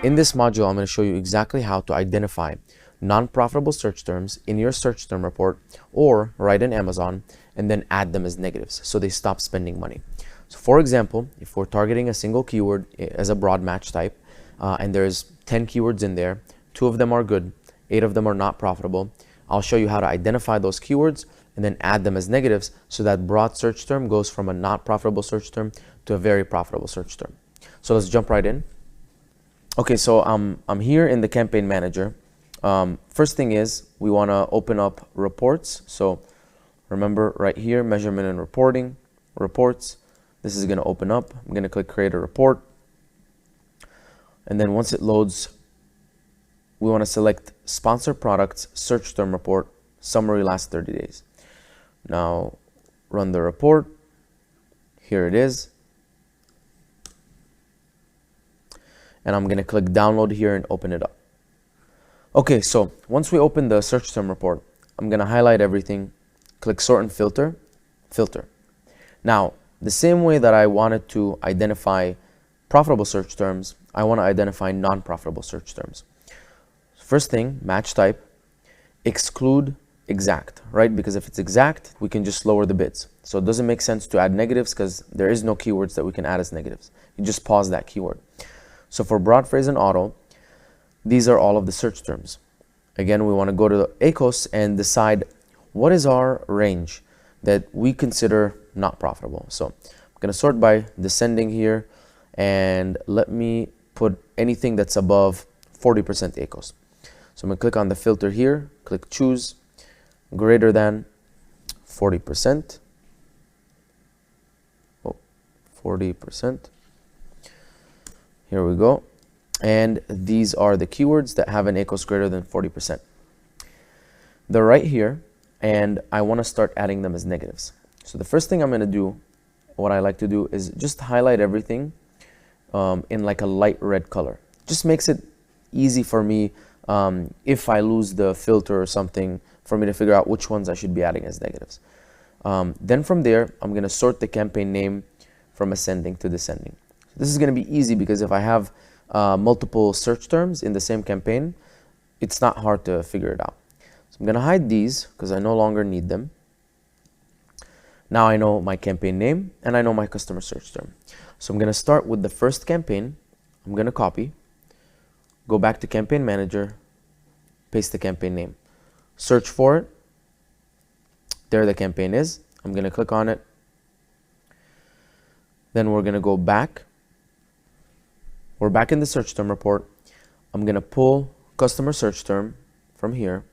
In this module, I'm going to show you exactly how to identify non-profitable search terms in your search term report or write in Amazon and then add them as negatives so they stop spending money. So for example, if we're targeting a single keyword as a broad match type and there's 10 keywords in there, 2 of them are good, 8 of them are not profitable, I'll show you how to identify those keywords and then add them as negatives so that broad search term goes from a not profitable search term to a very profitable search term. So let's jump right in. Okay, so I'm here in the campaign manager. First thing is we want to open up reports. So remember right here, measurement and reporting, reports. This is going to open up. I'm going to click create a report. And then once it loads, we want to select sponsor products, search term report, summary last 30 days. Now run the report. Here it is. And I'm going to click download here and open it up. Okay, so once we open the search term report, I'm going to highlight everything, click sort and filter, filter. Now, the same way that I wanted to identify profitable search terms, I want to identify non-profitable search terms. First thing, match type, exclude exact, right? Because if it's exact, we can just lower the bids. So it doesn't make sense to add negatives because there is no keywords that we can add as negatives. You just pause that keyword. So for broad phrase and auto, these are all of the search terms. Again, we want to go to the ACOS and decide what is our range that we consider not profitable. So I'm going to sort by descending here and let me put anything that's above 40% ACOS. So I'm going to click on the filter here, click choose, greater than 40%. Oh, 40%. Here we go. And these are the keywords that have an ACOS greater than 40%. They're right here, and I want to start adding them as negatives. So the first thing I'm going to do, what I like to do, is just highlight everything in like a light red color. Just makes it easy for me if I lose the filter or something for me to figure out which ones I should be adding as negatives. Then from there, I'm going to sort the campaign name from ascending to descending. This is going to be easy because if I have multiple search terms in the same campaign, it's not hard to figure it out. So I'm going to hide these because I no longer need them. Now I know my campaign name and I know my customer search term. So I'm going to start with the first campaign. I'm going to copy, go back to campaign manager, paste the campaign name, search for it. There the campaign is. I'm going to click on it. Then we're going to go back. We're back in the search term report. I'm going to pull customer search term from here.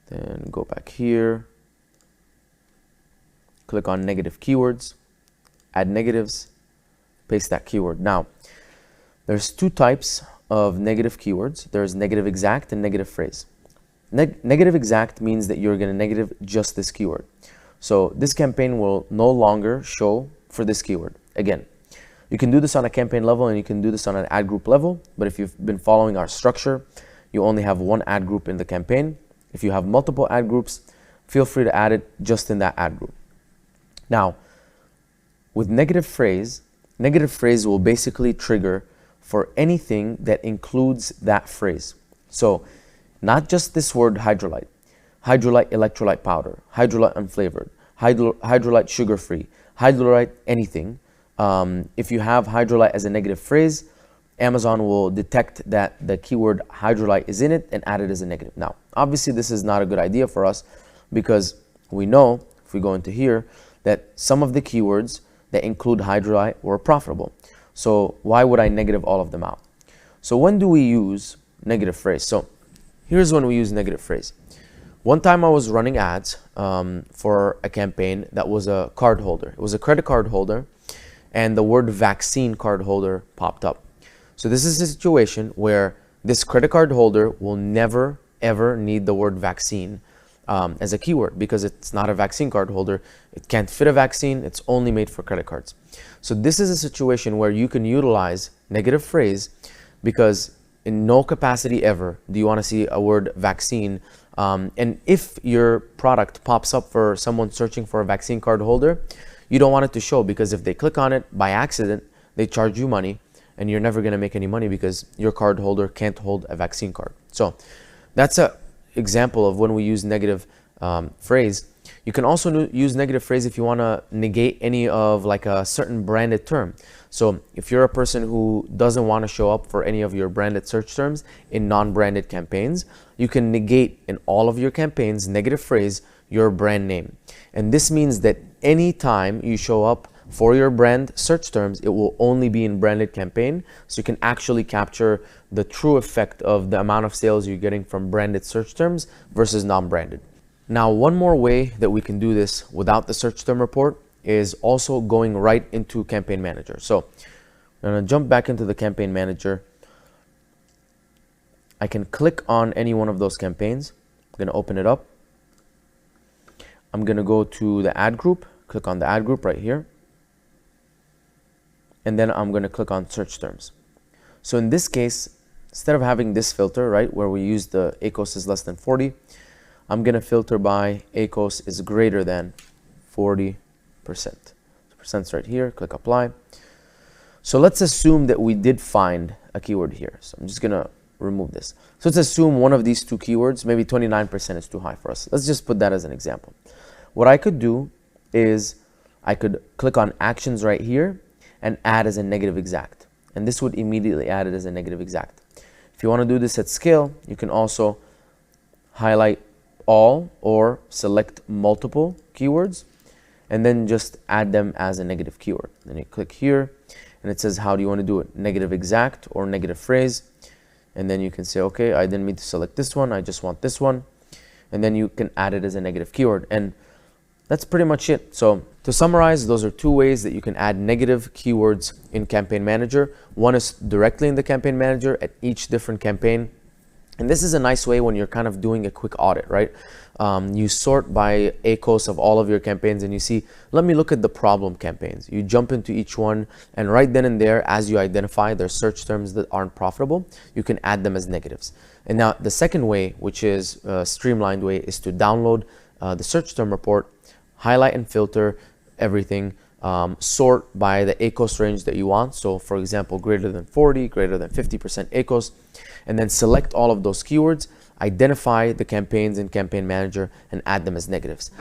Then go back here. Click on negative keywords. Add negatives. Paste that keyword. Now, there's 2 types of negative keywords. There's negative exact and negative phrase. Negative exact means that you're going to negative just this keyword. So this campaign will no longer show for this keyword. Again, you can do this on a campaign level and you can do this on an ad group level. But if you've been following our structure, you only have one ad group in the campaign. If you have multiple ad groups, feel free to add it just in that ad group. Now, with negative phrase will basically trigger for anything that includes that phrase. So not just this word hydrolyte, hydrolyte electrolyte powder, hydrolyte unflavored, hydrolyte sugar-free, hydrolyte anything. If you have hydrolyte as a negative phrase, Amazon will detect that the keyword hydrolyte is in it and add it as a negative. Now, obviously, this is not a good idea for us because we know, if we go into here, that some of the keywords that include hydrolyte were profitable. So why would I negative all of them out? So when do we use negative phrase? So here's when we use negative phrase. One time I was running ads for a campaign that was a card holder. It was a credit card holder. And the word vaccine card holder popped up. So this is a situation where this credit card holder will never, ever need the word vaccine as a keyword because it's not a vaccine card holder. It can't fit a vaccine. It's only made for credit cards. So this is a situation where you can utilize negative phrase because in no capacity ever do you want to see a word vaccine. And if your product pops up for someone searching for a vaccine card holder, you don't want it to show because if they click on it by accident, they charge you money and you're never going to make any money because your card holder can't hold a vaccine card. So that's an example of when we use negative phrase. You can also use negative phrase if you want to negate any of like a certain branded term. So if you're a person who doesn't want to show up for any of your branded search terms in non-branded campaigns, you can negate in all of your campaigns, negative phrase, your brand name. And this means that anytime you show up for your brand search terms, it will only be in branded campaign. So you can actually capture the true effect of the amount of sales you're getting from branded search terms versus non-branded. Now, one more way that we can do this without the search term report is also going right into Campaign Manager. So I'm going to jump back into the Campaign Manager. I can click on any one of those campaigns. I'm going to open it up. I'm going to go to the ad group, click on the ad group right here. And then I'm going to click on search terms. So in this case, instead of having this filter, right, where we use the ACOS is less than 40, I'm going to filter by ACOS is greater than 40%. So percent's right here, click apply. So let's assume that we did find a keyword here. So I'm just going to remove this. So let's assume one of these two keywords, maybe 29% is too high for us. Let's just put that as an example. What I could do is I could click on actions right here and add as a negative exact. And this would immediately add it as a negative exact. If you want to do this at scale, you can also highlight all or select multiple keywords and then just add them as a negative keyword. Then you click here and it says, how do you want to do it? Negative exact or negative phrase. And then you can say, okay, I didn't mean to select this one. I just want this one. And then you can add it as a negative keyword. And that's pretty much it. So to summarize, those are two ways that you can add negative keywords in Campaign Manager. One is directly in the Campaign Manager at each different campaign. And this is a nice way when you're kind of doing a quick audit, right? You sort by ACOS of all of your campaigns and you see, let me look at the problem campaigns. You jump into each one and right then and there, as you identify their search terms that aren't profitable, you can add them as negatives. And now the second way, which is a streamlined way, is to download the search term report, highlight and filter everything, sort by the ACOS range that you want. So for example, greater than 40, greater than 50% ACOS, and then select all of those keywords, identify the campaigns in Campaign Manager and add them as negatives.